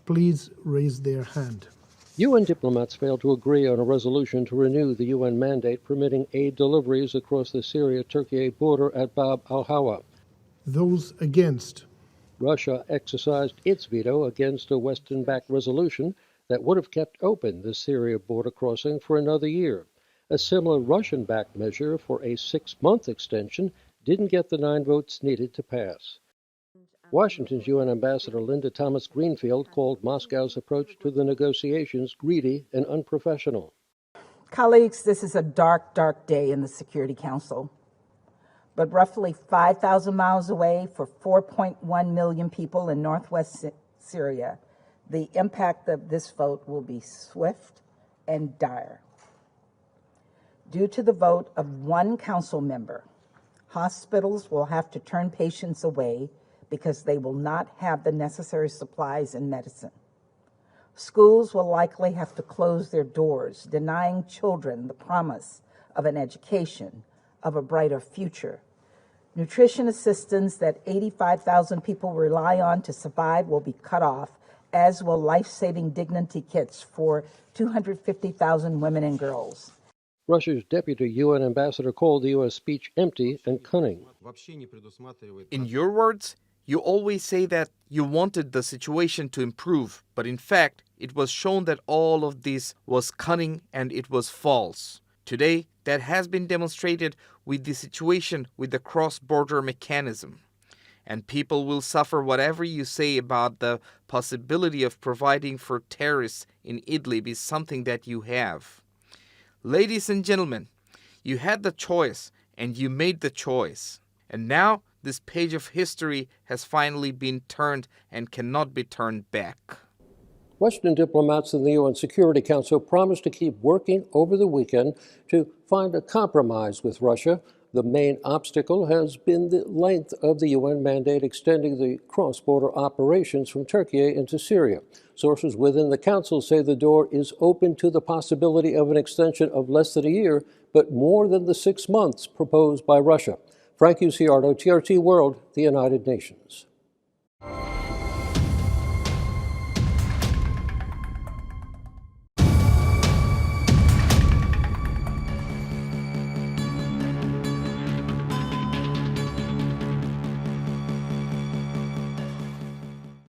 please raise their hand. UN diplomats failed to agree on a resolution to renew the UN mandate permitting aid deliveries across the Syria-Turkey border at Bab al Hawa. Those against. Russia exercised its veto against a Western-backed resolution that would have kept open the Syria border crossing for another year. A similar Russian-backed measure for a 6-month extension didn't get the 9 votes needed to pass. Washington's UN Ambassador Linda Thomas-Greenfield called Moscow's approach to the negotiations greedy and unprofessional. Colleagues, this is a dark, dark day in the Security Council. But roughly 5,000 miles away for 4.1 million people in northwest Syria, the impact of this vote will be swift and dire. Due to the vote of one council member, hospitals will have to turn patients away because they will not have the necessary supplies and medicine. Schools will likely have to close their doors, denying children the promise of an education, of a brighter future. Nutrition assistance that 85,000 people rely on to survive will be cut off, as will life-saving dignity kits for 250,000 women and girls. Russia's deputy UN ambassador called the U.S. speech empty and cunning. In your words, you always say that you wanted the situation to improve, but in fact, it was shown that all of this was cunning and it was false. Today, that has been demonstrated with the situation with the cross-border mechanism. And people will suffer whatever you say about the possibility of providing for terrorists in Idlib is something that you have. Ladies and gentlemen, you had the choice and you made the choice. And now this page of history has finally been turned and cannot be turned back. Western diplomats in the UN Security Council promised to keep working over the weekend to find a compromise with Russia. The main obstacle has been the length of the UN mandate extending the cross-border operations from Turkey into Syria. Sources within the Council say the door is open to the possibility of an extension of less than a year, but more than the 6 months proposed by Russia. Frank Uciardo, TRT World, the United Nations.